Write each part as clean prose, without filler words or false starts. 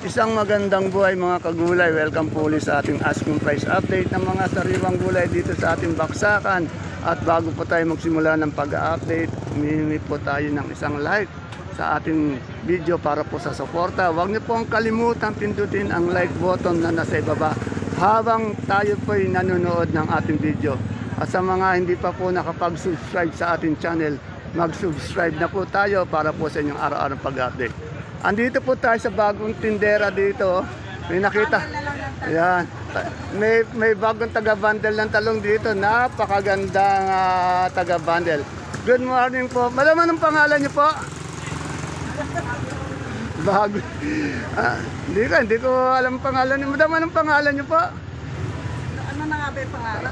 Isang magandang buhay mga kagulay. Welcome po ulit sa ating asking price update ng mga sariwang gulay dito sa ating baksakan. At bago po tayo magsimula ng pag-update, humihingi po tayo ng isang like sa ating video para po sa suporta. Huwag niyo pong kalimutan pindutin ang like button na nasa ibaba habang tayo po ay nanonood ng ating video. At sa mga hindi pa po nakapag-subscribe sa ating channel, mag-subscribe na po tayo para po sa inyong araw-araw pag-update. Andito po tayo sa bagong tindera dito. May nakita. Ayan. May bagong taga-bundle ng talong dito. Napakagandang taga-bundle. Good morning po. Madam, anong pangalan niyo po? Bago. Hindi ko alam pangalan niyo. Madam, anong pangalan niyo po? Ano na nga ba yung pangalan?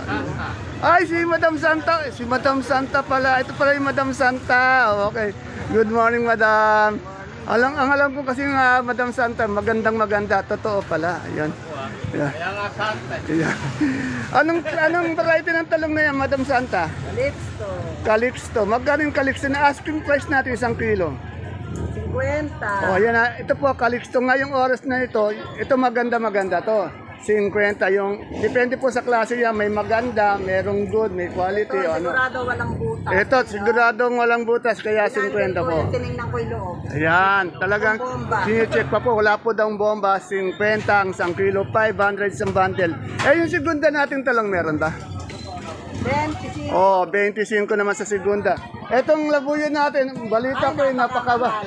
Ay, si Madam Santa. Si Madam Santa pala. Ito pala yung Madam Santa. Okay. Good morning, Madam. Ang alam ko kasi nga, Madam Santa, maganda. Totoo pala. Ayan. Ayan. Kaya nga Santa. Ayan. Anong variety ng talong na yan, Madam Santa? Lipsto. Calixto. Magkano yung Calixto na asking price natin 1 kilo? 50. O, yan na. Ito po, Calixto. Ngayong oras na ito maganda to. 50 yung, depende po sa klase yan. May maganda, merong good, may quality. Ito, Ano. sigurado walang butas. Ito, siguradong walang butas, kaya 50 po. Tinignan ko yung loob. Ayan, talagang Bomba. sine-check pa po. Wala po daw bomba, 50 ang 1 kilo, 500 isang bundle. Eh, yung segunda nating talang meron ba? 25. Oh, 25 naman sa segunda. Etong labuyo natin, balita ko Napakamahal.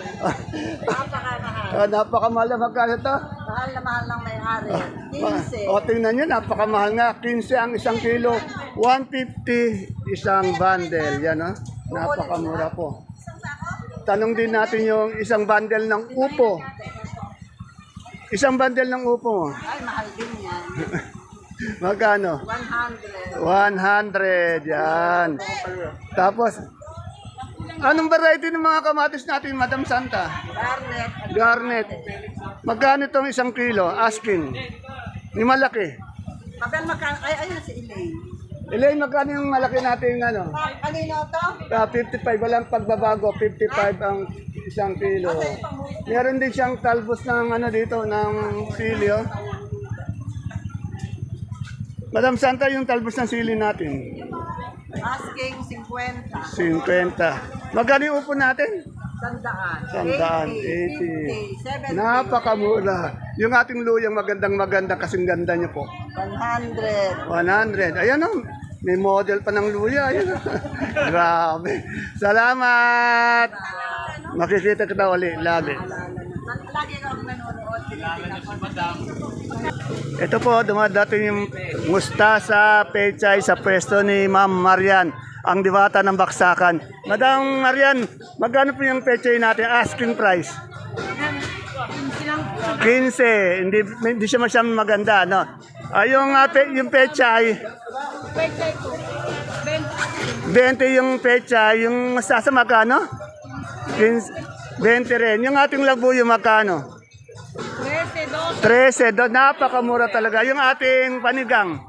napakamahal na magkano to? Mahal na mahal ng may-ari. 15. O, tingnan nyo, napakamahal nga. 15 ang 1 kilo, 150 isang bundle. Yan, oh. Napakamura po. Tanong din natin yung isang bundle ng upo. Isang bundle ng upo. Ay, mahal din yan. Magkano? 100. 100. Yan. Tapos, anong variety ng mga kamatis natin, Madam Santa? Garnet. Garnet. Magkano itong 1 kilo? Asking. Yung malaki. Mabel magkano? Ay, ayun si Elaine. Elaine, magkano yung malaki natin ano? Kanino to? 55, walang pagbabago. 55 ang 1 kilo. Meron din siyang talbos ng ano dito, ng sili. Oh. Madam Santa, yung talbos ng sili natin. Asking 50. 50. Magkano yung upo natin? Sandaan. 80. 80. 70. Napakamura. Yung ating luyang maganda kasing ganda niya po. 100. 100. Ayan o. May model pa ng luya. Ayan o. Grabe. Salamat. Makikita kita ulit. Lagi. Lagi kang nanonood. Ito po, dumadating yung mustasa, pechay sa pwesto ni Ma'am Marian, ang diwata ng baksakan. Madam Marian, magkano po yung pechay natin? Asking price? 15. Hindi siya masyadong maganda, no? Yung pechay, 20 yung pechay, yung mustasa magkano? 15, 20 rin. Yung ating labuyo magkano? 13, napakamura talaga. Yung ating panigang,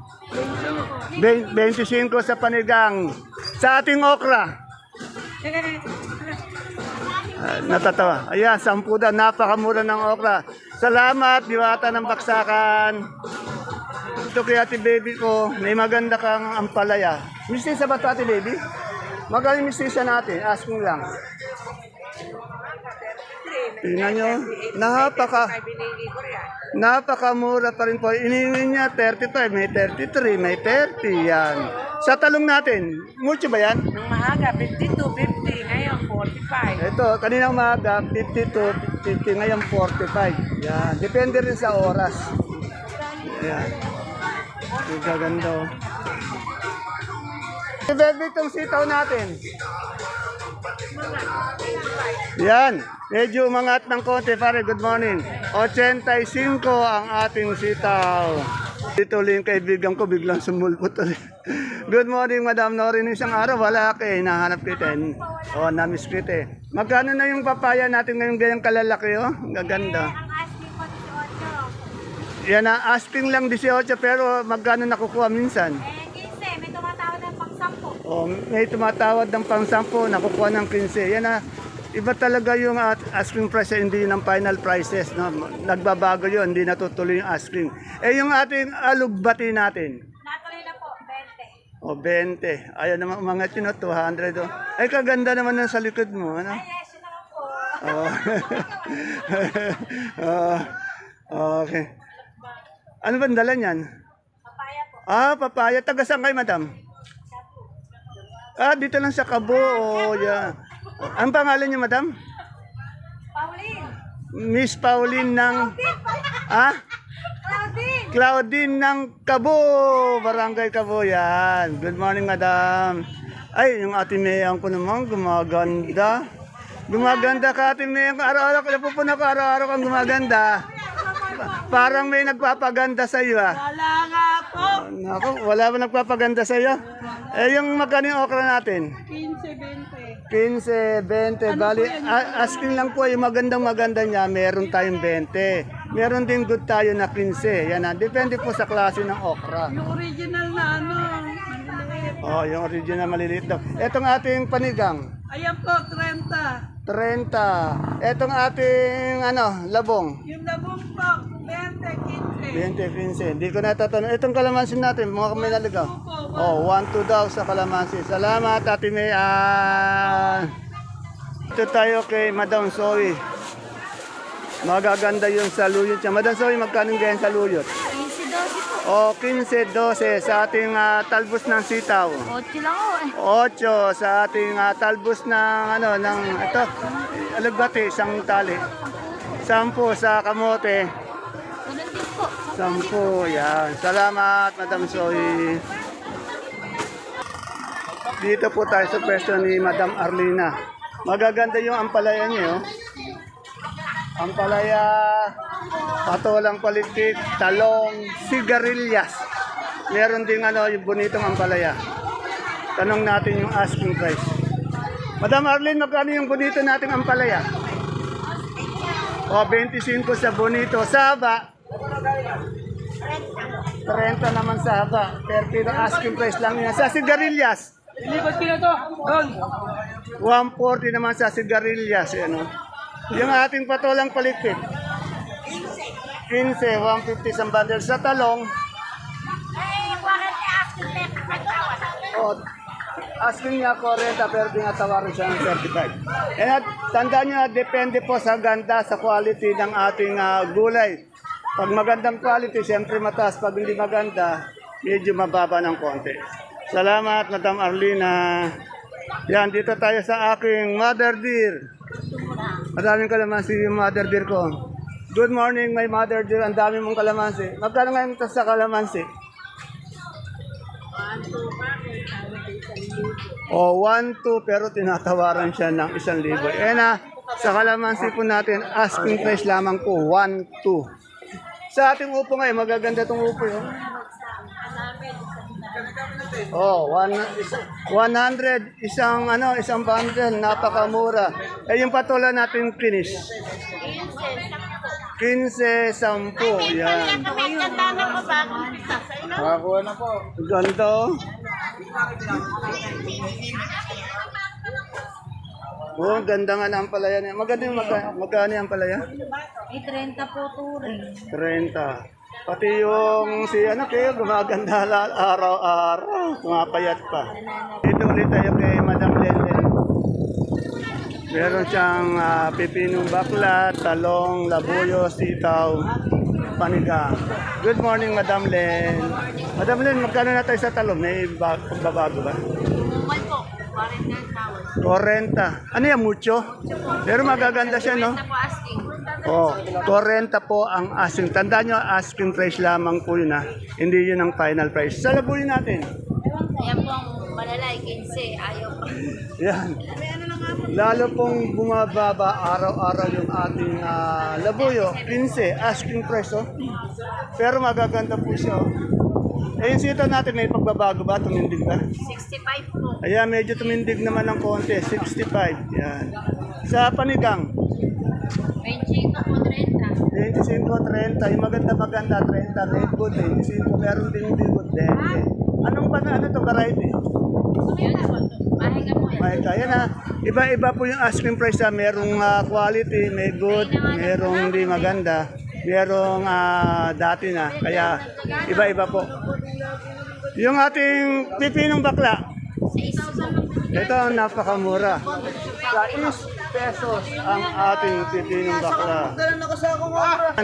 25 sa panigang. Sa ating okra, natatawa. Ayan, 10 daw, napakamura ng okra. Salamat, diwata ng baksakan. Ito kay ate baby ko, may maganda kang ampalaya. Mistisa ba ito ate baby? Magaling mistisa natin, ask mo lang. Tingnan nyo, napakamura pa rin po. Iningin niya 35, may 33, may 30 yan. Sa talong natin, mucho ba yan? Nung maaga, 52, 50. Ngayon, 45. Ito, kaninang maaga, 52, 50, ngayon 45. Yan, depende rin sa oras. Yan. Ang gaganda oh. Bebe, itong sitaw natin. Yan, medyo umangat ng konti pare, good morning. 85 ang ating sitaw. Dito ulit yung kaibigan ko, biglang sumulpot ulit. Good morning, Madam Norin. Isang araw, wala ka eh, nahanap kita. Na-miss kita eh. Magkano na yung papaya natin ngayong ganyang kalalaki oh? Ang gaganda. Yan na, asking lang 18 pero magkano nakukuha minsan? 15, may tumatawad ng pang-10. Oh, may tumatawad ng pang-10, nakukuha ng 15. Yan na, Iba talaga yung asking price, hindi yun ang final prices. No? Nagbabago yun, hindi natutuloy yung asking. Eh yung ating alugbati natin. Natuloy na po, 20. O, 20. Ayaw naman umangat yun, no? 200. Oh. Ay, kaganda naman ng sa likod mo. Ano? Yes, yun naman po. Oh. Okay. Ano ba ang dala niyan? Papaya po. Ah, papaya. Taga saan kayo, madam? Ah, dito lang sa Cabo. Oh, yeah. Ang pangalan niyo, madam? Pauline. Miss Pauline ng... Ah? Claudine. Claudine ng Cabo. Barangay Cabo, yan. Good morning, madam. Ay, yung ate Mayang ko naman, gumaganda. Gumaganda ka, ate Mayang. Araw-araw, napupuna ko, araw-araw kang gumaganda. Parang may nagpapaganda sa iyo, ah. Wala nga po. Naku, wala ba nagpapaganda sa iyo? Eh, yung magkano yung okra natin? 15, 20. 15, 20. Bali, asking lang po, yung maganda niya, meron tayong 20. Meron din good tayo na 15. Yan na, depende po sa klase ng okra. Yung original na ano, maliliit. Oh, yung original maliliit daw. Etong ating panigang, Ayan po, 30. 30. Etong ating, labong, Yung labong po, 20, 15. 20, 15. Hindi ko natatanong. Itong kalamansi natin, mga kami naligaw. Oh, 1-2 daw sa kalamansi. Salamat, Ate May. Ito tayo kay Madam Zoe. Magaganda yung saluyot niya. Madam Zoe, magkano ganyan saluyot? 15, 12 po. O, 15-12 sa ating talbos ng sitaw. 8 lang po 8 sa ating talbos ng ito, alagbati, isang tali. 10 sa kamote. Ganun din po. 10, yan. Salamat, Madam Zoe. Dito po tayo sa pwesto ni Madam Arlina. Magaganda yung ampalaya niyo. Ampalaya, patolang paligpit, talong, sigarilyas. Meron ding yung bonitong ampalaya. Tanong natin yung asking price. Madam Arlene, magkano yung bonito nating ampalaya? O, 25 sa bonito. Sa haba? 30 naman sa haba. Per kilo asking price lang yan. Sa sigarilyas? Ilibot kilo to. Doon. 140 naman sa sigarilyas. Yung ating patolang paligpit? 15, 150 sa bundle. Sa talong? O, asking niya 40 pero tinatawaran siya ng 35. And tandaan niyo, depende po sa ganda, sa quality ng ating gulay. Pag magandang quality, siyempre mataas. Pag hindi maganda, medyo mababa ng konti. Salamat, Madam Arlina. Yan, dito tayo sa aking mother dear. Maraming kalamansi yung mother dear ko. Good morning, my mother dear. Ang dami mong kalamansi. Magkano ngayon ito sa kalamansi? O, 1-2 pero tinatawaran siya ng 1,000. Sa kalamansi po natin, asking price lamang po, 1-2. Sa ating upo ngayon, magaganda itong upo yun. Oh, 100 isang bundle, napakamura. Eh yung patola natin finish. 15, 10, yan. Nakakuha na po. Ganda oh. Oh, ganda nga na ang palaya niya. Maganda yung magkano yung palaya? 30 po turing. 30. Pati yung kayo gumaganda araw-araw, pumapayat pa. Dito ulit tayo kay Madam Lenden. Meron siyang pipinong bakla, talong, labuyo, sitaw, panigang. Good morning, Madam Len. Madam Len, magkano na tayo sa talong? May pagbabago ba? Bumay po, 40 40. Ano yan, mucho? Pero magaganda siya, no? po asking. Oh, 40 po ang asking. Tandaan nyo, asking price lamang po yun, ha? Hindi yun ang final price. Sa labuyo natin. Ayan po ang malalay, 15. Ayaw po. Yan. Lalo pong bumababa araw-araw yung ating labuyo. 15, asking price, oh. Pero magaganda po siya, oh. Eh, yung sitaw natin, may pagbabago ba? Tumindig ba? 65 po. Ayan, medyo tumindig naman ng konti. 65. Yan. Sa panigang? 25 po, 30. 25, 30. Yung maganda-maganda, 30. Red good, 25. Meron din hindi good, 20. Anong to variety? Mahika. Yan ha. Iba-iba po yung asking price ha. Merong quality, may good, merong hindi maganda, merong dati na. Kaya iba-iba po. Yung ating pipinong bakla, ito ang napakamura. Sa pesos ang ating pipinong bakla.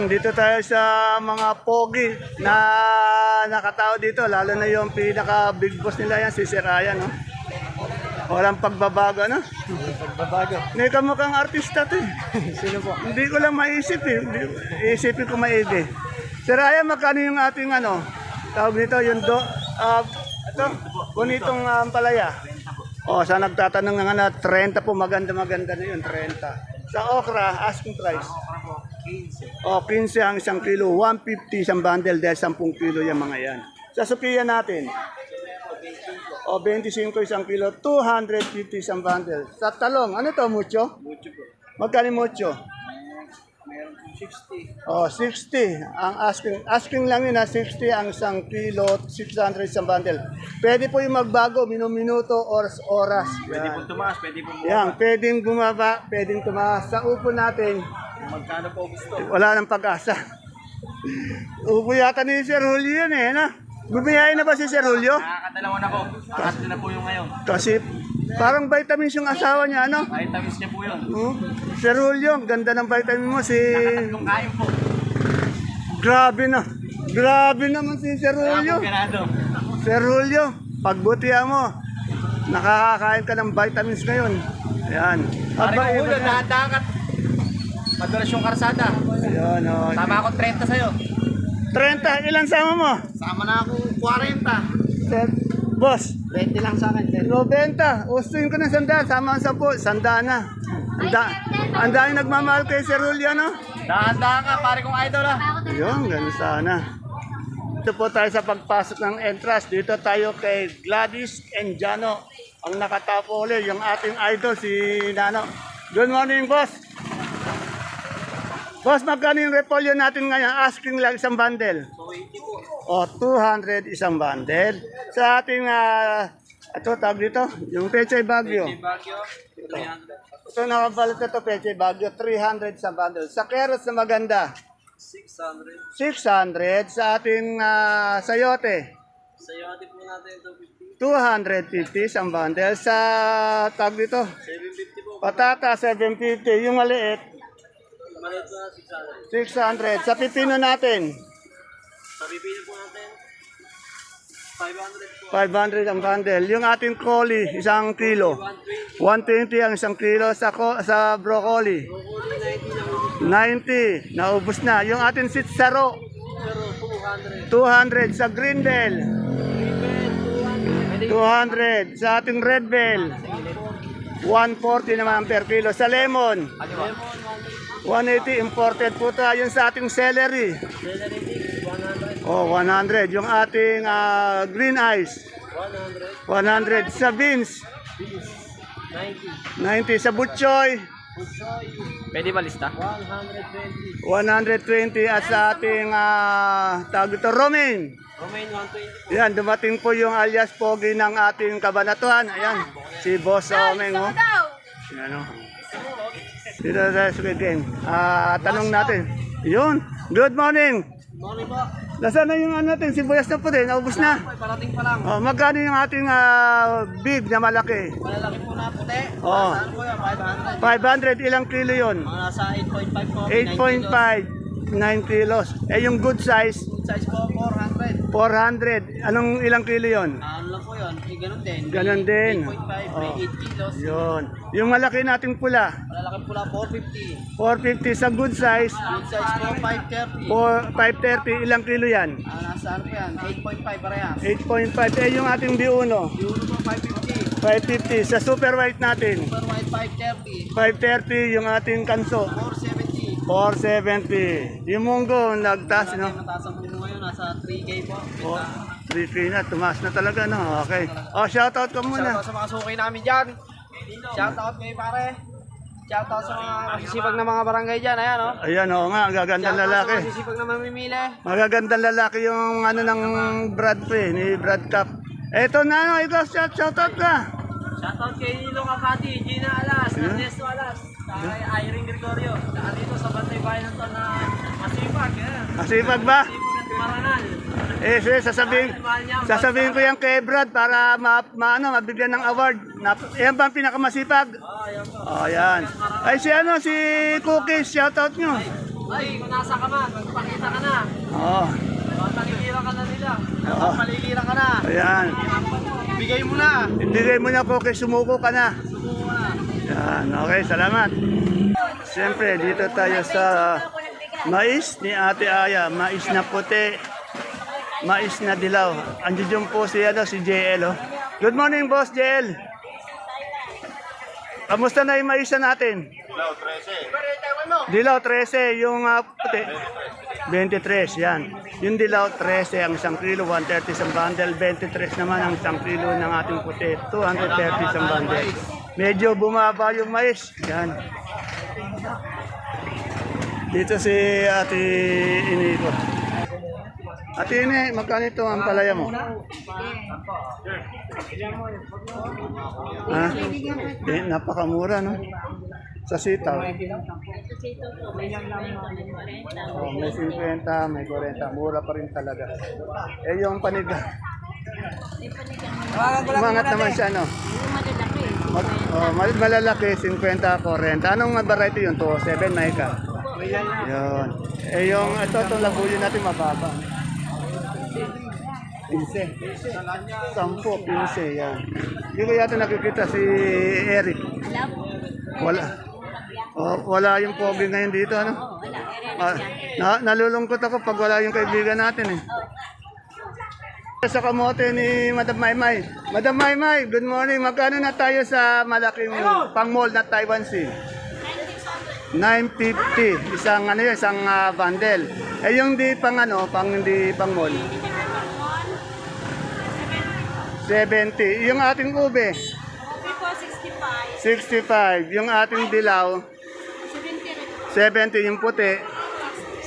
Dito tayo sa mga pogi na nakatao dito, lalo na yung pinaka big boss nila yan, si Sir Ryan, no? Walang pagbabago, no? Pagbabago. May kamukhang artista to eh. Sino po? Hindi ko lang maisip eh. Iisipin ko maigi. Sir Ryan, magkano yung ating ano? Tawag nito, yung ito, bonitong palaya. O, sa nagtatanong nga na 30 po, maganda-maganda na yun, 30. Sa okra, asking price. O, 15 ang isang kilo, 150 isang bundle dahil 10 kilo yung mga yan. Sa Sophia natin, o 25 isang kilo, 250 isang bundle. Sa talong, ano to, mucho? Mucho po. Magkano mucho? Meron 60. O, 60. Ang asking lang yun na 60 ang isang kilo, 600 isang bundle. Pwede po yung magbago, minuto, oras. Pwede po tumaas, pwede po bumaba. Yan, pwedeng bumaba, pwedeng tumaas. Sa upo natin, Magkano po gusto? wala nang pag-asa. Upo yata ni Sir Julio yan eh, na? Bumiyahin na ba si Sir Julio? Nakakadalawa na po. Pangatlo na po yung ngayon. Kasi parang vitamins yung asawa niya, ano? Vitamins niya po yun. Sir Julio, ang ganda ng vitamin mo. Nakatatlong kain po. Grabe na. Grabe naman si Sir Kaya Julio. po ganado. Sir Julio, pagbutihan mo. Nakakakain ka ng vitamins ngayon. Ayan. Pare ko Iba ulo, yan. dahan-dahan. Madulas yung karsada. Ayan, o. Tama ako 30 sa'yo. 30, ilan sama mo? Sama na ako 40. Sir, boss, 20 lang sa akin. 90. Ustuin ko ng sanda. Sama ang 10. Sanda na. Ang dahil nagmamahal kay Sir Julio, no? Dahan-dahan ka, pare kong idol ah. Yun, ganun sana. Dito po tayo sa pagpasok ng entrance. Dito tayo kay Gladys and Jano. Ang nakatapo ulit, yung ating idol, si Nano. Good morning, boss. Boss, magkano yung repolyo natin ngayon? Asking lang isang bundle. 280 po. O, 200 isang bundle. Sa ating, ito, tawag dito, yung Pechay Bagyo. Bagyo, 300. Ito nakabalat na ito, Pechay Bagyo, 300 isang bundle. Sa carrots na maganda, 600. 600. Sa ating sayote, Sa'yo natin po natin 250. 250 isang bundle. Sa tawag dito, 750 po. patata, 750. Yung maliit, Maliit po na 600. 600. Sa pipino natin, Sa pipili po natin, 500 po. 500 ang bundle. Yung ating coli, isang kilo. 120 ang isang kilo sa broccoli. 90, naubos na. Yung ating sitsaro, 200 sa green bell. 200 sa ating red bell. 140 naman per kilo. Sa lemon, 180 imported po tayo. Yung sa ating celery, oh, 100. Yung ating green ice, 100. Sa beans, 90. Sa butchoy, Pwede ba lista? 120. At sa ating tawag ito, romaine. Romaine 120. Yan, dumating po yung alias pogi ng ating kabanatuan. Ayan, si Boss Omeng. Oh. Yan, oh. Dito tayo sa game. Tanong natin. Yun, good morning. Morning po. Nasaan na yung ano natin, sibuyas na po din, naubos na. Parating pa lang. Oh, magkano yung ating big na malaki? Malalaki po na puti. Oh. Saan po yan? 500. 500, ilang kilo yun? Mga nasa 8.5 po. 8.5, 9 kilos. Eh yung good size, Food size po, 400. 400. Anong ilang kilo yun? Ano lang po yun? Ganun din. Ganon din. 8.5, Oh. may 8 kilos. Yun. Yung malaki nating pula, Malalaki po lang 450. 450 sa good size, Food size po, 530. 530, ilang kilo yan? Nasa ano po yan? 8.5 parehas. 8.5. Eh yung ating biuno, Yung po 550. 550. Sa super white natin, Super white 530. 530 yung ating kanso, 470. 470. Yung munggo, nagtaas, no? Nataas ang puno ngayon, nasa 3K po. Oh, 3K na, tumaas na talaga, no? Okay. Oh, shoutout ko muna. Shoutout sa mga suki namin dyan. Shoutout kayo pare. Shoutout sa mga masisipag na mga barangay dyan. Ayan o. Ayan, oo nga, ang gagandang Shoutout sa lalaki. masisipag na mamimili. Magagandang lalaki yung ano ng Brad po eh, ni Brad Cup. Eto na, no, ikaw, shoutout ka. Shoutout kay Nilo Kakati, Gina Alas, Ernesto Alas, kay Irene Gregorio, saka dito sa Bantay Bayan ng Ton na masipag. Masipag ba? Masipag at marangal. Sige, sasabihin ko yan kay Brad para mabigyan ng award. Yan ba ang pinakamasipag? Yan po. Oh, yan. Ay, si Cookies, shoutout nyo. Ay, kung nasa ka man, magpakita ka na. Oo. Malilira ka na nila. Oo. Malilira ka na. Ayan. Bigay mo na. Ibigay mo na, Cookies, sumuko ka na. Subuko na. Yan, okay, salamat. Siyempre, dito tayo sa mais ni Ate Aya. Mais na puti, mais na dilaw. Andiyan po si JL. Oh. Good morning, Boss JL. Kamusta na yung mais natin? Dilaw 13, yung puti 23, yan. Yung dilaw 13 ang isang kilo, 130 isang bundle, 23 naman ang isang kilo ng ating puti, 230 isang bundle. Medyo bumaba yung mais, yan. Dito si Ate Ini ko. Ate Ini, magkano ito ang palaya mo? Ha? Napakamura, no? Sa sitaw. Oh, may 50, may 40. Mura pa rin talaga. Eh, yung panigang. Umangat naman siya, no? Malalaki, 50, 40. Anong variety yun? 207, may ka? Yun. Eh, yung itong labuyo natin mababa. 15. 10, 15, yan. Hindi ko yata nakikita si Eric. Wala. Oh, wala yung pogi ngayon dito, ano? Nalulungkot ako pag wala yung kaibigan natin, eh. Sa kamote ni Madam Maymay. Madam Maymay, good morning. Magkano na tayo sa malaking pang-mall na Taiwan Sea? 950. Isang isang bundle. Eh yung di pang hindi pang mall. 70. Yung ating ube? 65. Yung ating dilaw? 70. Yung puti?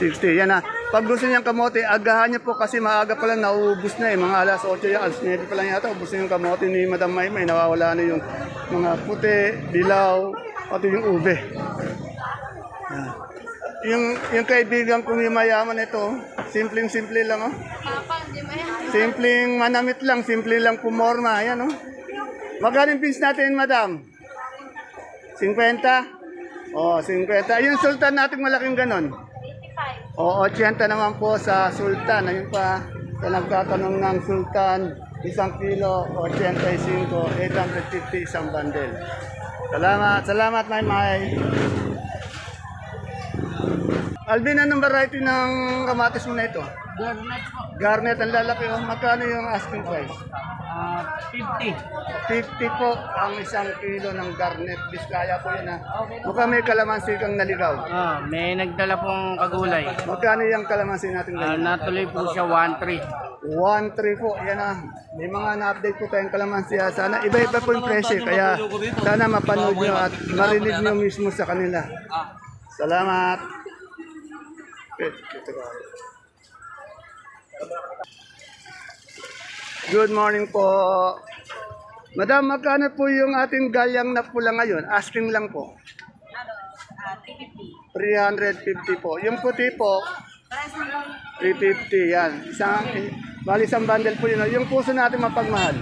60. Yan na. Pag gusto niyang kamote, agahan niyo po kasi maaga pa lang nauubos na eh. Mga alas 8 yan, alas 9 pa lang yata. Ubus na yung kamote ni Madam Maymay. Nawawala na yung mga puti, dilaw, pati yung ube. Yan. Yung kaibigan kong yung mayaman ito, simpleng-simple lang, oh. Simpleng manamit lang, simple lang pumorma. Ayan, oh. Magkano yung pins natin, madam? 50? Oh, 50. Yung sultan natin malaking ganon? 85. Oh, 80 naman po sa sultan. Ayun pa, sa nagtatanong ng sultan, 1 kilo, 85, 850 isang bundle. Salamat, Maymay. Alvin, anong variety ng kamatis mo na ito? Garnet po. Garnet, ang lalaki. Oh. Magkano yung asking price? 50. 50 po ang 1 kilo ng garnet. Biskaya po yan, ha. Mukhang may kalamansi kang naligaw. May nagdala pong kagulay. Magkano yung kalamansi natin ngayon? Natuloy po siya 1.3. 1.3 po, yan ha. May mga na-update po tayong kalamansi. Sana iba-iba po yung presyo. Kaya sana mapanood nyo at marinig nyo mismo sa kanila. Salamat. Good morning po. Madam, magkano po yung ating galyang na pula ngayon? Asking lang po. 350 po. Yung puti po, 350 yan. Isang bundle po yun. Yung puso natin mapagmahal.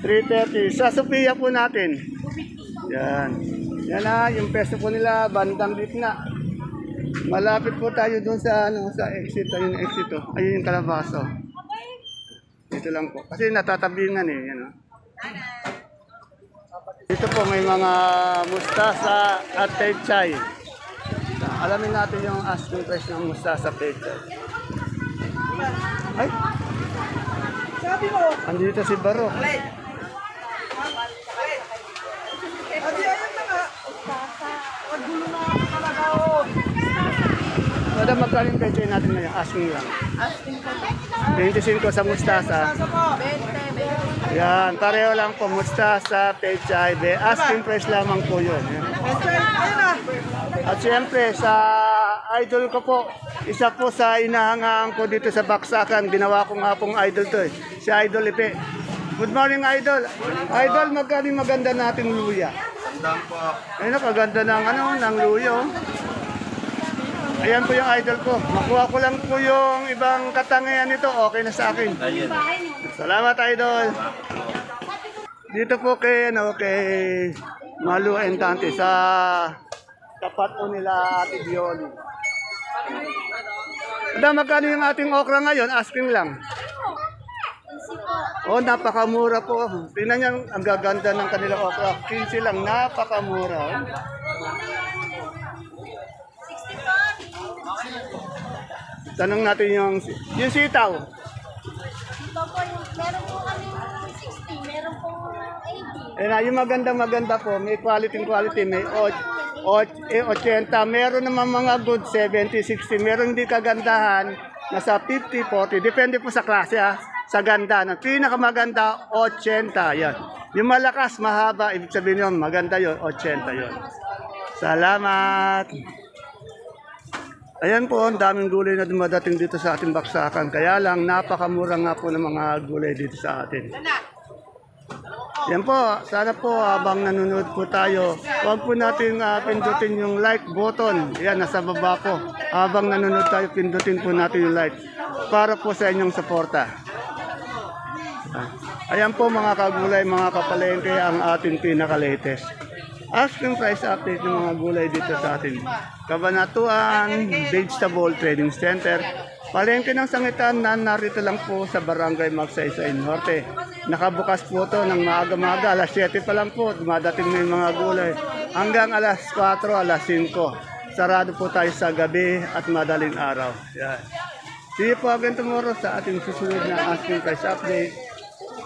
330. Sa Sophia po natin. Yan. Yan na, yung peso po nila, bandang gitna. Malapit po tayo doon sa exit. Ayun yung exit. Ayun yung kalabaso. Dito lang po. Kasi natatabingan eh. Yan, oh. Dito po may mga mustasa at pechay. Alamin natin yung asking price ng mustasa pechay. Ay! Andito si Baro. Madam, magkano yung pechay natin ngayon? Asking lang. 25 sa mustasa. 20. Yan, pareho lang po. Mustasa, pechay, asking price lamang po yun. Yan. At siyempre, sa idol ko po. Isa po sa inahangaan ko dito sa Baksakan. Ginawa ko nga pong idol to eh. Si Idol Ipe. Good morning, Idol. Idol, maganda nating luya. Sandang po. Ayun, kaganda ng luya. Oh. Ayan po yung idol ko. Makuha ko lang po yung ibang katangian nito. Okay na sa akin. Salamat, Idol. Dito po kay Malu and Tante sa tapat po nila Ate Bioli. Madam, magkano yung ating okra ngayon? Asking lang. Oh, napakamura po. Tingnan niyo ang gaganda ng kanilang okra. 15 lang, napakamura. Oh. Tanong natin yung sitaw. Ito po, meron po kami 60, meron po 80. Eh, yung maganda po, may quality, may 80, meron naman mga good 70, 60, meron hindi kagandahan, nasa 50, 40, depende po sa klase sa ganda. Ang pinakamaganda, 80, yan. Yung malakas, mahaba, ibig sabihin yun, maganda yun, 80 yun. Salamat! Ayan po, ang daming gulay na dumadating dito sa ating baksakan. Kaya lang, napakamura nga po ng mga gulay dito sa atin. Yan po, sana po habang nanonood po tayo, huwag po natin pindutin yung like button. Yan, nasa baba po. Habang nanonood tayo, pindutin po natin yung like para po sa inyong suporta. Ayan po mga kagulay, mga kapalengke, ang ating pinaka-latest. Asking price update ng mga gulay dito sa atin. Kabanatuan Vegetable Trading Center. Palengke ng sangitan na narito lang po sa Barangay Magsaysay Norte. Nakabukas po to ng maaga-maga, alas 7 pa lang po, dumadating na yung mga gulay. Hanggang alas 4, alas 5. Sarado po tayo sa gabi at madaling araw. Yan. See you po again tomorrow sa ating susunod na asking price update.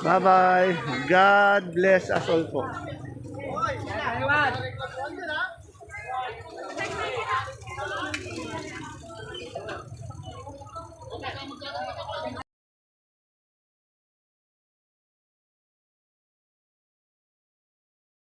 Bye-bye. God bless us all po. Ayun.